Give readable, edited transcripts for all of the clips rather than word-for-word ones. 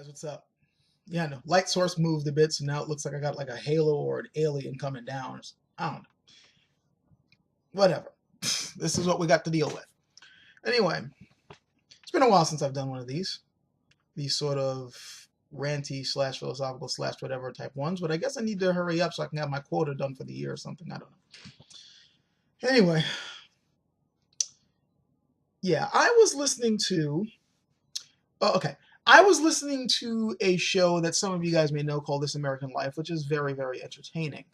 what's up? Yeah, no. Light source moved a bit, so now it looks like I got like a halo or an alien coming down. I don't know. Whatever. This is what we got to deal with. Anyway, it's been a while since I've done one of these. These sort of ranty slash philosophical slash whatever type ones, but I guess I need to hurry up so I can have my quota done for the year or something. I don't know. Anyway, yeah, I was listening to. Oh, okay. I was listening to a show that some of you guys may know called This American Life, which is very, very entertaining.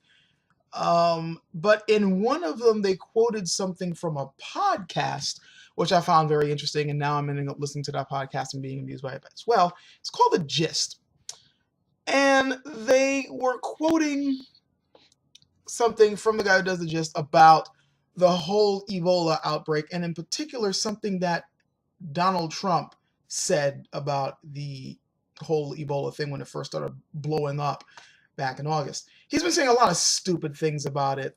But in one of them, they quoted something from a podcast, which I found very interesting, and now I'm ending up listening to that podcast and being amused by it as well. It's called The Gist. And they were quoting something from the guy who does The Gist about the whole Ebola outbreak, and in particular, something that Donald Trump said about the whole Ebola thing when it first started blowing up back in August. He's been saying a lot of stupid things about it,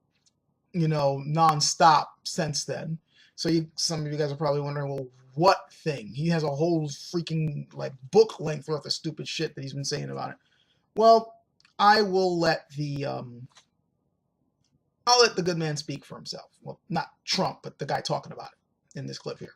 nonstop since then. So some of you guys are probably wondering, well, what thing? He has a whole freaking book length worth of stupid shit that he's been saying about it. Well, I will let the good man speak for himself. Well, not Trump, but the guy talking about it in this clip here.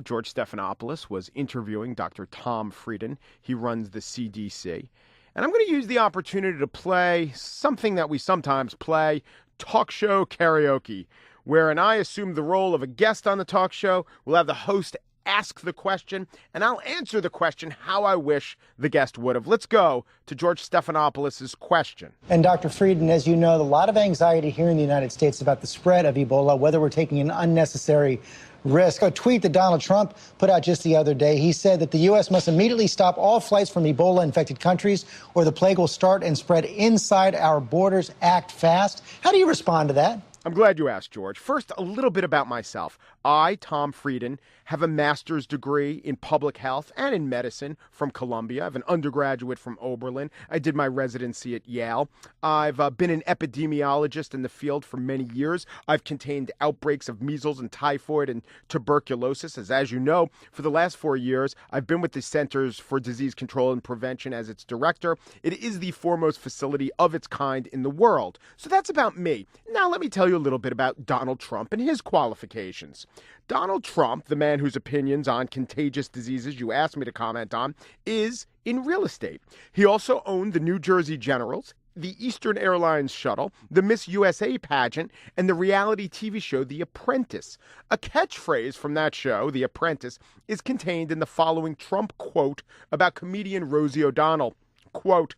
George Stephanopoulos was interviewing Dr. Tom Frieden. He runs the CDC. And I'm going to use the opportunity to play something that we sometimes play, talk show karaoke, wherein I assume the role of a guest on the talk show. We'll have the host ask the question, and I'll answer the question how I wish the guest would have. Let's go to George Stephanopoulos' question. And Dr. Frieden, as you know, a lot of anxiety here in the United States about the spread of Ebola, whether we're taking an unnecessary risk. A tweet that Donald Trump put out just the other day, he said that the U.S. must immediately stop all flights from Ebola-infected countries or the plague will start and spread inside our borders. Act fast. How do you respond to that? I'm glad you asked, George. First, a little bit about myself. I, Tom Frieden, have a master's degree in public health and in medicine from Columbia. I have an undergraduate from Oberlin. I did my residency at Yale. I've been an epidemiologist in the field for many years. I've contained outbreaks of measles and typhoid and tuberculosis. As you know, for the last 4 years, I've been with the Centers for Disease Control and Prevention as its director. It is the foremost facility of its kind in the world. So that's about me. Now let me tell you a little bit about Donald Trump and his qualifications. Donald Trump, the man whose opinions on contagious diseases you asked me to comment on, is in real estate. He also owned the New Jersey Generals, the Eastern Airlines shuttle, the Miss USA pageant, and the reality TV show The Apprentice. A catchphrase from that show, The Apprentice, is contained in the following Trump quote about comedian Rosie O'Donnell. Quote,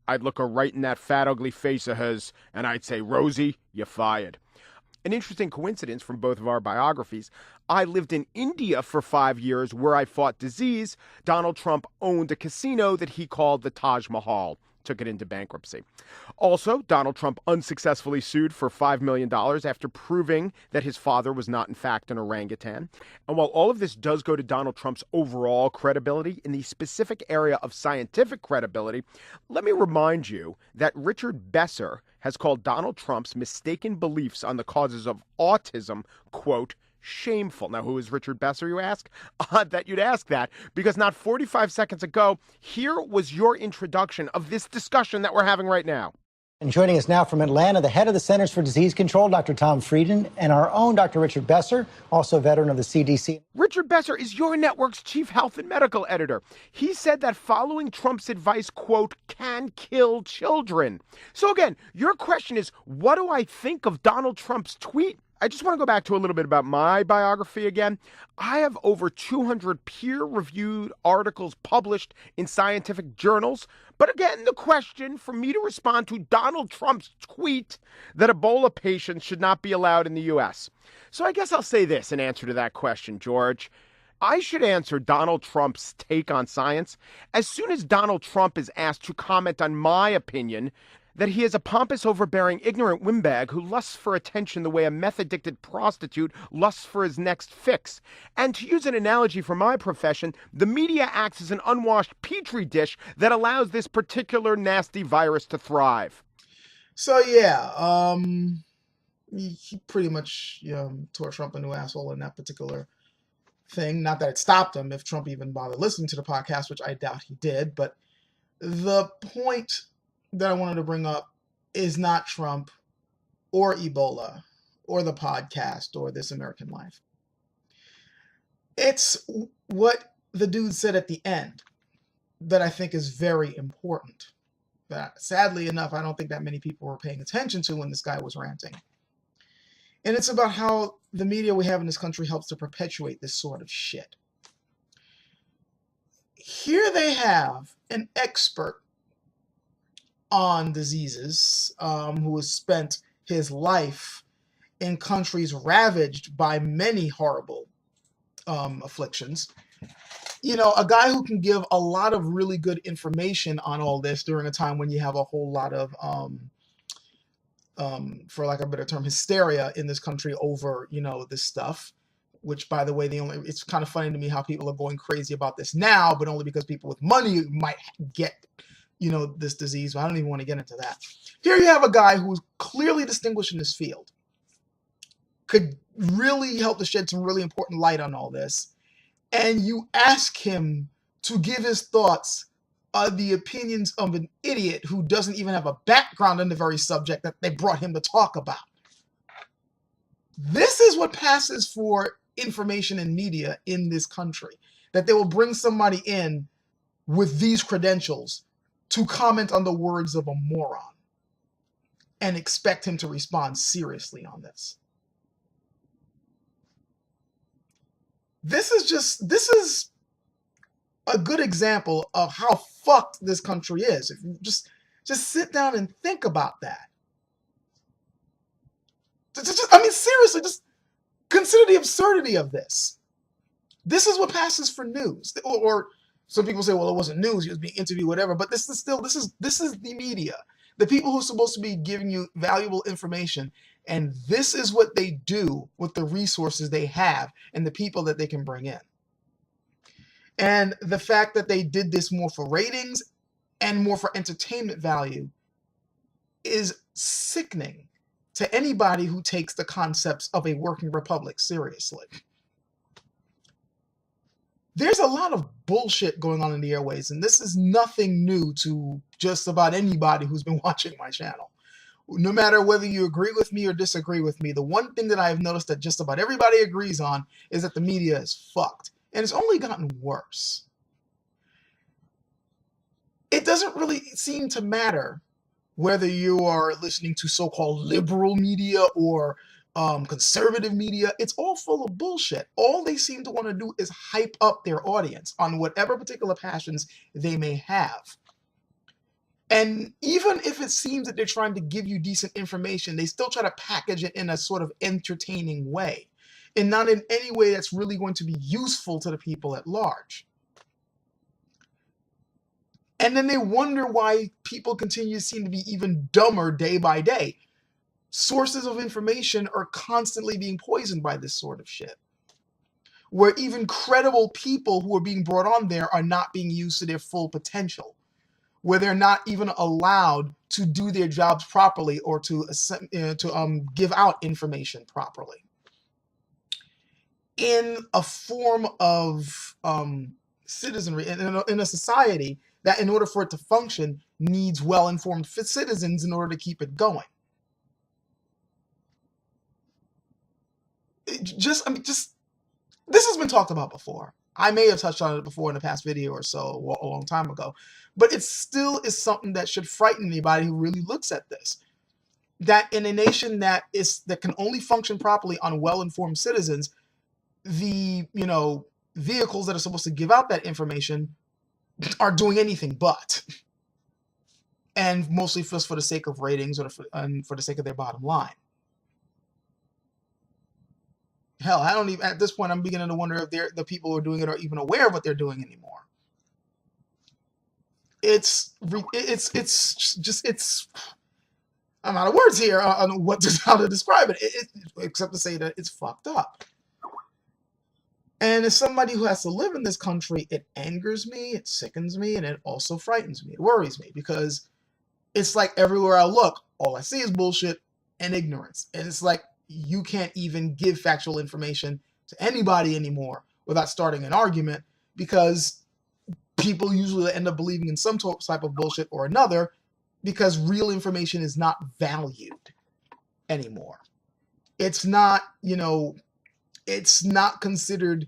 "I'd look her right in that fat, ugly face of hers, and I'd say, Rosie, you're fired." An interesting coincidence from both of our biographies. I lived in India for 5 years where I fought disease. Donald Trump owned a casino that he called the Taj Mahal. Took it into bankruptcy. Also, Donald Trump unsuccessfully sued for $5 million after proving that his father was not, in fact, an orangutan. And while all of this does go to Donald Trump's overall credibility, in the specific area of scientific credibility, let me remind you that Richard Besser has called Donald Trump's mistaken beliefs on the causes of autism, quote, shameful. Now, who is Richard Besser, you ask? Odd that you'd ask that, because not 45 seconds ago, here was your introduction of this discussion that we're having right now. And joining us now from Atlanta, the head of the Centers for Disease Control, Dr. Tom Frieden, and our own Dr. Richard Besser, also a veteran of the CDC. Richard Besser is your network's chief health and medical editor. He said that following Trump's advice, quote, can kill children. So again, your question is, what do I think of Donald Trump's tweet? I just want to go back to a little bit about my biography again. I have over 200 peer-reviewed articles published in scientific journals. But again, the question for me to respond to Donald Trump's tweet that Ebola patients should not be allowed in the U.S. So I guess I'll say this in answer to that question, George. I should answer Donald Trump's take on science as soon as Donald Trump is asked to comment on my opinion that he is a pompous, overbearing, ignorant windbag who lusts for attention the way a meth-addicted prostitute lusts for his next fix. And to use an analogy from my profession, the media acts as an unwashed petri dish that allows this particular nasty virus to thrive. So yeah, he pretty much tore Trump a new asshole in that particular thing. Not that it stopped him if Trump even bothered listening to the podcast, which I doubt he did. But the point that I wanted to bring up is not Trump or Ebola or the podcast or This American Life. It's what the dude said at the end that I think is very important. That sadly enough, I don't think that many people were paying attention to when this guy was ranting. And it's about how the media we have in this country helps to perpetuate this sort of shit. Here they have an expert on diseases who has spent his life in countries ravaged by many horrible afflictions. You know, a guy who can give a lot of really good information on all this during a time when you have a whole lot of, for lack of a better term, hysteria in this country over, you know, this stuff. Which, by the way, it's kind of funny to me how people are going crazy about this now, but only because people with money might get, you know, this disease. But I don't even want to get into that. Here you have a guy who's clearly distinguished in this field, could really help to shed some really important light on all this. And you ask him to give his thoughts on the opinions of an idiot who doesn't even have a background in the very subject that they brought him to talk about. This is what passes for information and media in this country, that they will bring somebody in with these credentials to comment on the words of a moron and expect him to respond seriously on this. This is a good example of how fucked this country is. If you just sit down and think about that. I mean, seriously, just consider the absurdity of this. This is what passes for news. Or some people say, well, it wasn't news, he was being interviewed, whatever. But this is the media. The people who are supposed to be giving you valuable information. And this is what they do with the resources they have and the people that they can bring in. And the fact that they did this more for ratings and more for entertainment value is sickening to anybody who takes the concepts of a working republic seriously. There's a lot of bullshit going on in the airways, and this is nothing new to just about anybody who's been watching my channel. No matter whether you agree with me or disagree with me, the one thing that I have noticed that just about everybody agrees on is that the media is fucked. And it's only gotten worse. It doesn't really seem to matter whether you are listening to so-called liberal media or conservative media. It's all full of bullshit. All they seem to want to do is hype up their audience on whatever particular passions they may have. And even if it seems that they're trying to give you decent information, they still try to package it in a sort of entertaining way, and not in any way that's really going to be useful to the people at large. And then they wonder why people continue to seem to be even dumber day by day. Sources of information are constantly being poisoned by this sort of shit, where even credible people who are being brought on there are not being used to their full potential, where they're not even allowed to do their jobs properly or to give out information properly. In a form of citizenry, in a society that, in order for it to function, needs well-informed citizens in order to keep it going. This has been talked about before. I may have touched on it before in a past video or so, a long time ago, but it still is something that should frighten anybody who really looks at this. That in a nation that can only function properly on well-informed citizens, the vehicles that are supposed to give out that information are doing anything but, and mostly just for the sake of ratings or for the sake of their bottom line. Hell, I don't even, at this point, I'm beginning to wonder if the people who are doing it are even aware of what they're doing anymore. I'm out of words here on how to describe it, except to say that it's fucked up. And as somebody who has to live in this country, it angers me, it sickens me, and it also frightens me. It worries me because it's like everywhere I look, all I see is bullshit and ignorance. And it's like you can't even give factual information to anybody anymore without starting an argument, because people usually end up believing in some type of bullshit or another, because real information is not valued anymore. It's not, it's not considered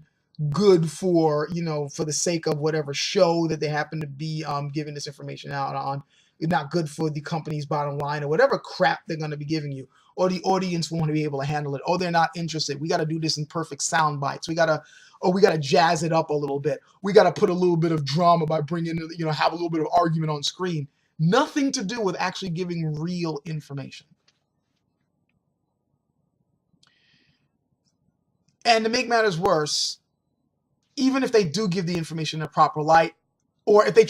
good for, for the sake of whatever show that they happen to be giving this information out on. It's not good for the company's bottom line or whatever crap they're going to be giving you, or the audience won't be able to handle it. Oh, they're not interested. We got to do this in perfect sound bites. We got to jazz it up a little bit. We got to put a little bit of drama by bringing, have a little bit of argument on screen. Nothing to do with actually giving real information. And to make matters worse, even if they do give the information in a proper light, or if they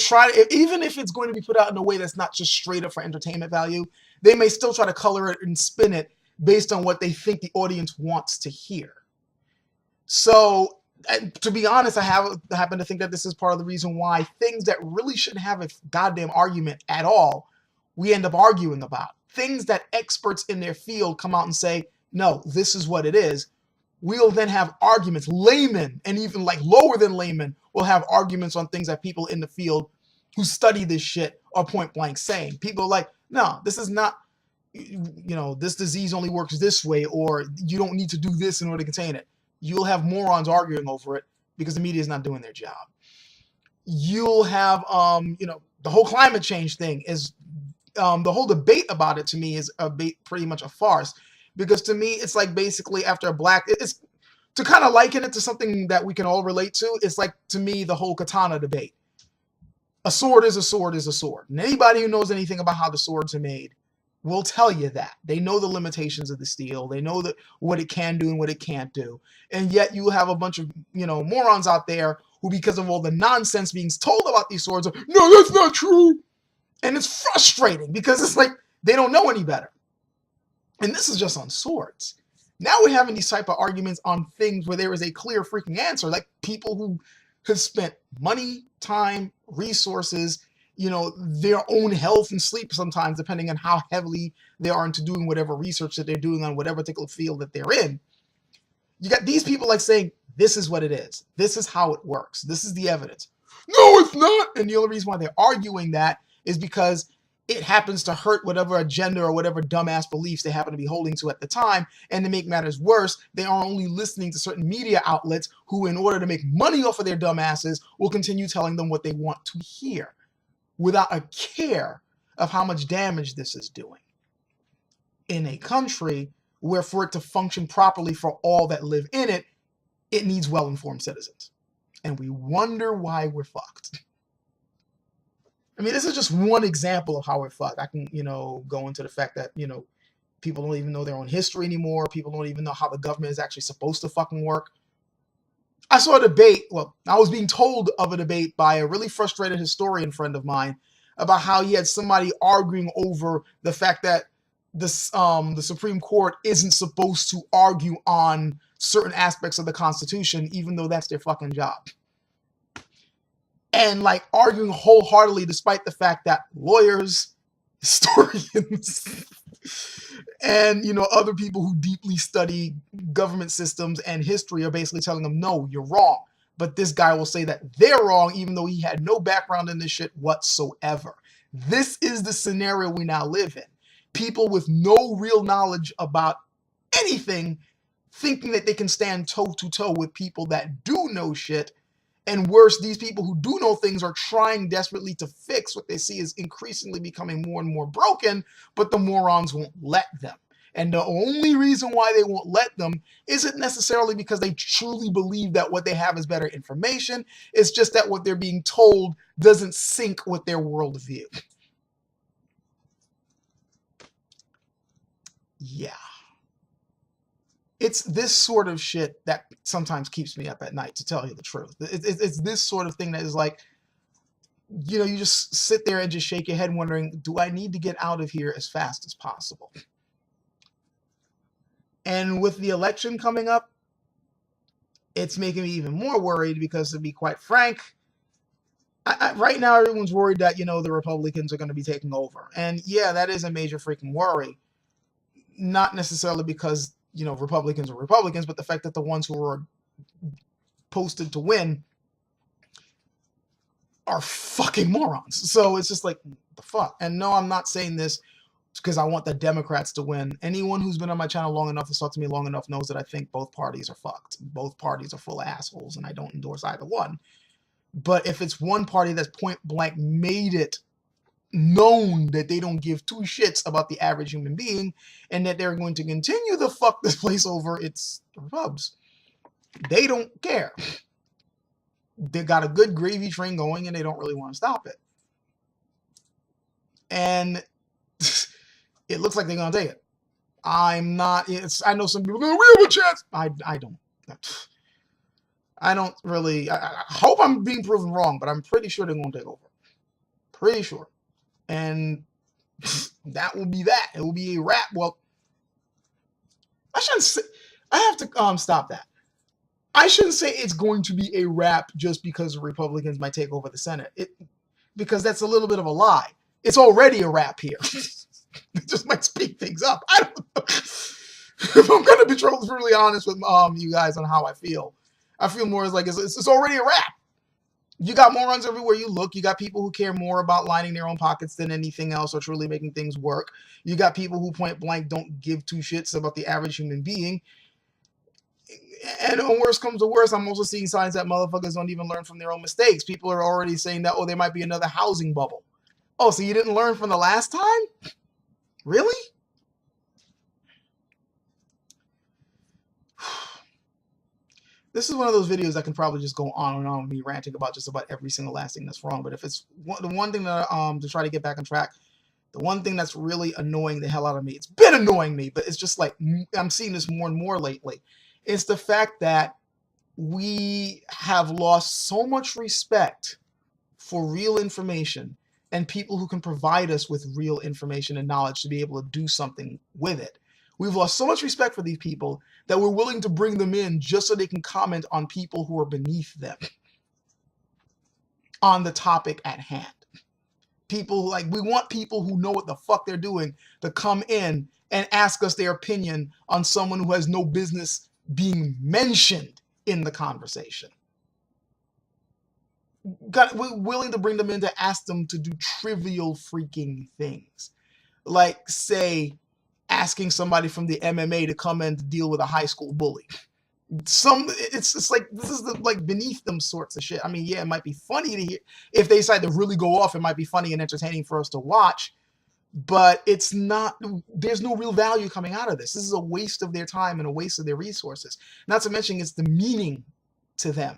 even if it's going to be put out in a way that's not just straight up for entertainment value, they may still try to color it and spin it based on what they think the audience wants to hear. So, to be honest, I happen to think that this is part of the reason why things that really shouldn't have a goddamn argument at all, we end up arguing about. Things that experts in their field come out and say, no, this is what it is. We'll then have arguments. Laymen, and even like lower than laymen, will have arguments on things that people in the field who study this shit are point blank saying. People are like, no, this is not, this disease only works this way, or you don't need to do this in order to contain it. You'll have morons arguing over it because the media is not doing their job. You'll have, the whole climate change thing is, the whole debate about it to me is pretty much a farce. Because to me, it's like basically after it's to kind of liken it to something that we can all relate to. It's like, to me, the whole katana debate. A sword is a sword is a sword. And anybody who knows anything about how the swords are made will tell you that. They know the limitations of the steel. They know what it can do and what it can't do. And yet you have a bunch of, morons out there who, because of all the nonsense being told about these swords, are, no, that's not true. And it's frustrating because it's like they don't know any better. And this is just on swords. Now we're having these type of arguments on things where there is a clear freaking answer, like people who have spent money, time, resources, their own health and sleep sometimes, depending on how heavily they are into doing whatever research that they're doing on whatever particular field that they're in. You got these people like saying, this is what it is. This is how it works. This is the evidence. No, it's not. And the only reason why they're arguing that is because it happens to hurt whatever agenda or whatever dumbass beliefs they happen to be holding to at the time. And to make matters worse, they are only listening to certain media outlets who, in order to make money off of their dumbasses, will continue telling them what they want to hear without a care of how much damage this is doing. In a country where, for it to function properly for all that live in it, it needs well-informed citizens. And we wonder why we're fucked. I mean, this is just one example of how we're fucked. I can, go into the fact that, people don't even know their own history anymore. People don't even know how the government is actually supposed to fucking work. I saw a debate. Well, I was being told of a debate by a really frustrated historian friend of mine about how he had somebody arguing over the fact that the Supreme Court isn't supposed to argue on certain aspects of the Constitution, even though that's their fucking job. And like arguing wholeheartedly, despite the fact that lawyers, historians, and other people who deeply study government systems and history are basically telling them, no, you're wrong. But this guy will say that they're wrong, even though he had no background in this shit whatsoever. This is the scenario we now live in. People with no real knowledge about anything thinking that they can stand toe to toe with people that do know shit. And worse, these people who do know things are trying desperately to fix what they see is increasingly becoming more and more broken, but the morons won't let them. And the only reason why they won't let them isn't necessarily because they truly believe that what they have is better information. It's just that what they're being told doesn't sync with their worldview. Yeah. It's this sort of shit that sometimes keeps me up at night, to tell you the truth. It's this sort of thing that is like, you just sit there and just shake your head wondering, do I need to get out of here as fast as possible? And with the election coming up, it's making me even more worried because, to be quite frank, right now everyone's worried that, the Republicans are going to be taking over. And yeah, that is a major freaking worry. Not necessarily because Republicans are Republicans, but the fact that the ones who are posted to win are fucking morons. So it's just like, the fuck? And no, I'm not saying this because I want the Democrats to win. Anyone who's been on my channel long enough to talk to me long enough knows that I think both parties are fucked. Both parties are full of assholes, and I don't endorse either one. But if it's one party that's point blank made it known that they don't give two shits about the average human being and that they're going to continue to fuck this place over, it's the Repubs. They don't care. They got a good gravy train going and they don't really want to stop it. And it looks like they're going to take it. I'm not, I know some people go, we have a chance. I don't. I don't really, I hope I'm being proven wrong, but I'm pretty sure they're going to take over. Pretty sure. And that will be that. It will be a wrap. Well, I shouldn't say, I have to stop that. I shouldn't say it's going to be a wrap just because the Republicans might take over the Senate. Because that's a little bit of a lie. It's already a wrap here. It just might speed things up. I don't know. If I'm going to be truly honest with you guys on how I feel more as like it's already a wrap. You got morons everywhere you look. You got people who care more about lining their own pockets than anything else or truly making things work. You got people who point blank don't give two shits about the average human being. And when worse comes to worse, I'm also seeing signs that motherfuckers don't even learn from their own mistakes. People are already saying that, oh, there might be another housing bubble. Oh, so you didn't learn from the last time? Really? This is one of those videos that can probably just go on and on, me ranting about just about every single last thing that's wrong. But if it's the one thing that to try to get back on track, the one thing that's really annoying the hell out of me, it's been annoying me, but it's just like I'm seeing this more and more lately. It's the fact that we have lost so much respect for real information and people who can provide us with real information and knowledge to be able to do something with it. We've lost so much respect for these people that we're willing to bring them in just so they can comment on people who are beneath them on the topic at hand. People like, we want people who know what the fuck they're doing to come in and ask us their opinion on someone who has no business being mentioned in the conversation. We're willing to bring them in to ask them to do trivial freaking things. Like, say, asking somebody from the MMA to come in to deal with a high school bully. It's like, this is the like beneath them sorts of shit. I mean, yeah, it might be funny to hear. If they decide to really go off, it might be funny and entertaining for us to watch. But it's not, there's no real value coming out of this. This is a waste of their time and a waste of their resources. Not to mention it's the meaning to them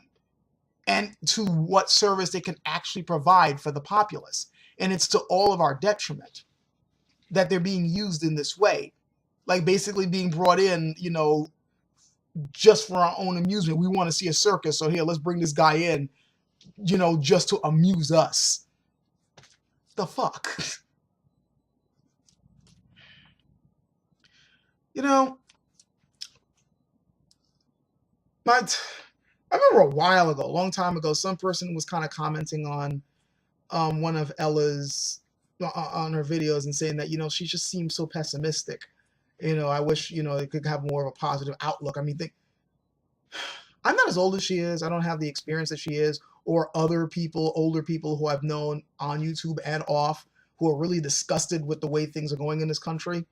and to what service they can actually provide for the populace. And it's to all of our detriment that they're being used in this way. Like basically being brought in, you know, just for our own amusement. We want to see a circus, so here, let's bring this guy in, you know, just to amuse us. The fuck? You know, I remember a while ago, a long time ago, some person was kind of commenting on one of Ella's, on her videos and saying that, you know, she just seems so pessimistic. You know, I wish, you know, it could have more of a positive outlook. I mean, I'm not as old as she is. I don't have the experience that she is, or other people, older people who I've known on YouTube and off, who are really disgusted with the way things are going in this country.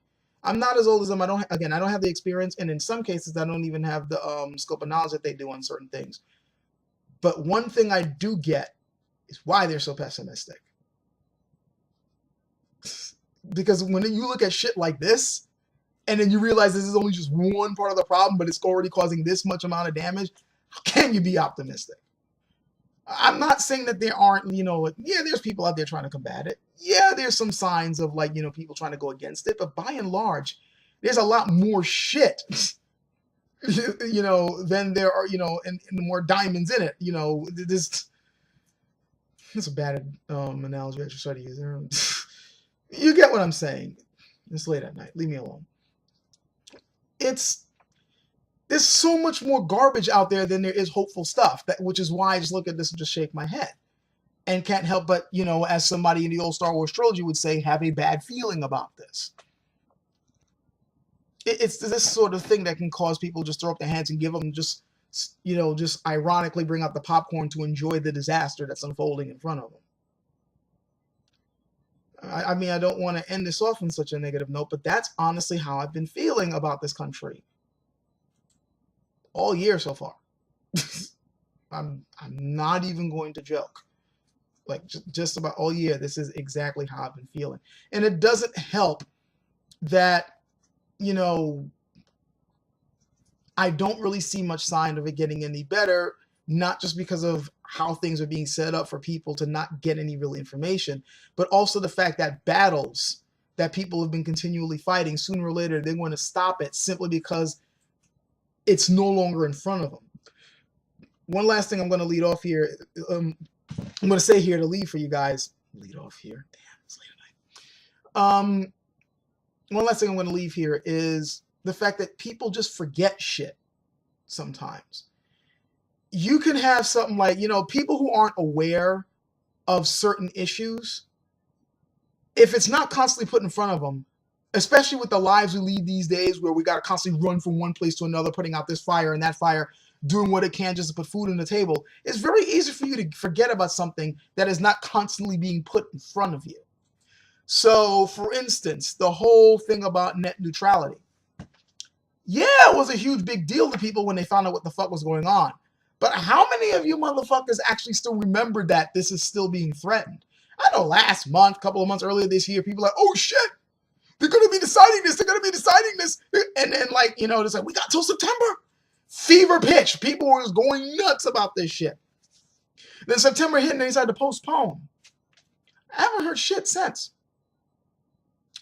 I'm not as old as them. I don't have the experience, and in some cases, I don't even have the scope of knowledge that they do on certain things. But one thing I do get is why they're so pessimistic. Because when you look at shit like this, and then you realize this is only just one part of the problem, but it's already causing this much amount of damage, how can you be optimistic? I'm not saying that there aren't, you know, yeah, there's people out there trying to combat it. Yeah, there's some signs of, like, you know, people trying to go against it, but by and large, there's a lot more shit, you know, than there are, you know, and more diamonds in it. You know, that's a bad analogy I should try to use there. You get what I'm saying. It's late at night. Leave me alone. There's so much more garbage out there than there is hopeful stuff, which is why I just look at this and just shake my head and can't help but, you know, as somebody in the old Star Wars trilogy would say, have a bad feeling about this. It's this sort of thing that can cause people just throw up their hands and give them just just ironically bring out the popcorn to enjoy the disaster that's unfolding in front of them. I mean, I don't want to end this off on such a negative note, but that's honestly how I've been feeling about this country all year so far. I'm not even going to joke. Like just about all year, this is exactly how I've been feeling. And it doesn't help that, I don't really see much sign of it getting any better, not just because of how things are being set up for people to not get any real information, but also the fact that battles that people have been continually fighting, sooner or later, they're going to stop it simply because it's no longer in front of them. One last thing I'm going to lead off here. I'm going to say here to leave for you guys. Lead off here. Damn, it's late at night. One last thing I'm going to leave here is the fact that people just forget shit sometimes. You can have something like, people who aren't aware of certain issues, if it's not constantly put in front of them, especially with the lives we lead these days where we got to constantly run from one place to another, putting out this fire and that fire, doing what it can just to put food on the table, it's very easy for you to forget about something that is not constantly being put in front of you. So, for instance, the whole thing about net neutrality. Yeah, it was a huge big deal to people when they found out what the fuck was going on. But how many of you motherfuckers actually still remember that this is still being threatened? I know last month, a couple of months earlier this year, people are like, oh shit, they're going to be deciding this. They're going to be deciding this. And then it's like, we got till September. Fever pitch. People were just going nuts about this shit. Then September hit and they decided to postpone. I haven't heard shit since.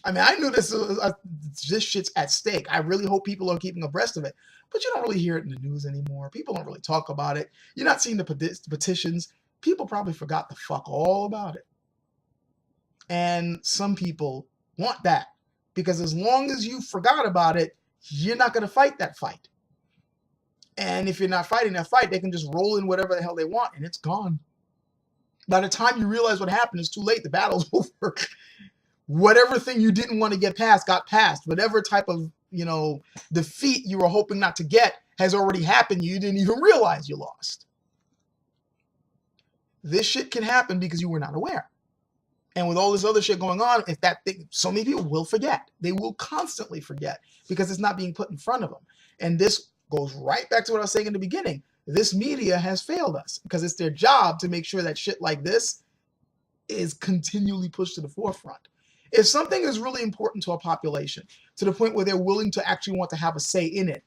I mean, I knew this shit's at stake. I really hope people are keeping abreast of it. But you don't really hear it in the news anymore. People don't really talk about it. You're not seeing the petitions. People probably forgot the fuck all about it. And some people want that. Because as long as you forgot about it, you're not going to fight that fight. And if you're not fighting that fight, they can just roll in whatever the hell they want, and it's gone. By the time you realize what happened, it's too late. The battle's over. Whatever thing you didn't want to get past got past. Whatever type of, defeat you were hoping not to get has already happened. You didn't even realize you lost. This shit can happen because you were not aware. And with all this other shit going on, if that thing, so many people will forget. They will constantly forget because it's not being put in front of them. And this goes right back to what I was saying in the beginning. This media has failed us because it's their job to make sure that shit like this is continually pushed to the forefront. If something is really important to a population, to the point where they're willing to actually want to have a say in it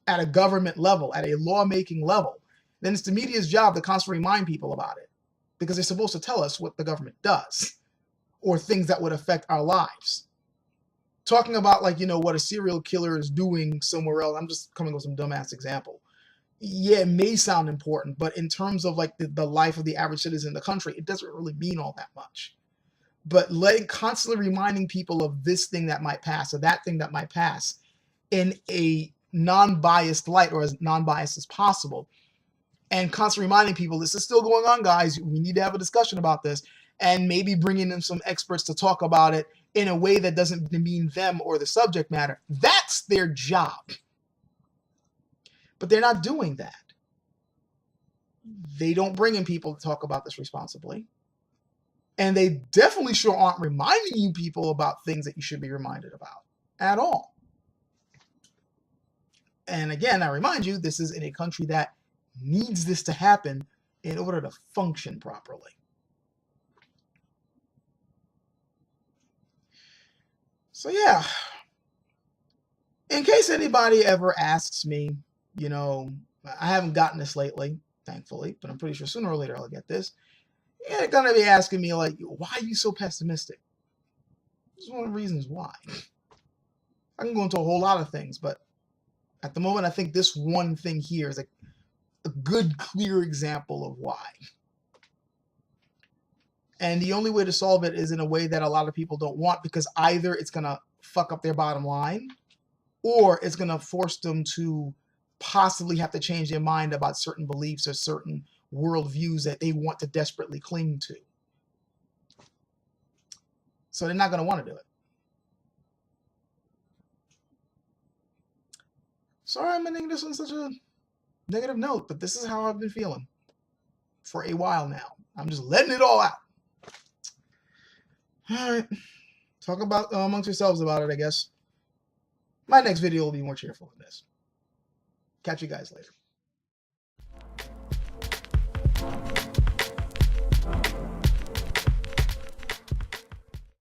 at a government level, at a lawmaking level, then it's the media's job to constantly remind people about it because they're supposed to tell us what the government does or things that would affect our lives. Talking about what a serial killer is doing somewhere else, I'm just coming with some dumbass example. Yeah, it may sound important, but in terms of the life of the average citizen in the country, it doesn't really mean all that much. But constantly reminding people of this thing that might pass or that thing that might pass in a non-biased light or as non-biased as possible, and constantly reminding people this is still going on, guys. We need to have a discussion about this, and maybe bringing in some experts to talk about it in a way that doesn't demean them or the subject matter. That's their job. But they're not doing that. They don't bring in people to talk about this responsibly. And they definitely sure aren't reminding you people about things that you should be reminded about at all. And again, I remind you, this is in a country that needs this to happen in order to function properly. So yeah, in case anybody ever asks me, I haven't gotten this lately, thankfully, but I'm pretty sure sooner or later I'll get this. They're going to be asking me, why are you so pessimistic? This is one of the reasons why. I can go into a whole lot of things, but at the moment, I think this one thing here is a good, clear example of why. And the only way to solve it is in a way that a lot of people don't want, because either it's going to fuck up their bottom line, or it's going to force them to possibly have to change their mind about certain beliefs or certain worldviews that they want to desperately cling to. So they're not going to want to do it. Sorry I'm ending this on such a negative note, but this is how I've been feeling for a while now. I'm just letting it all out. All right. Talk about amongst yourselves about it, I guess. My next video will be more cheerful than this. Catch you guys later.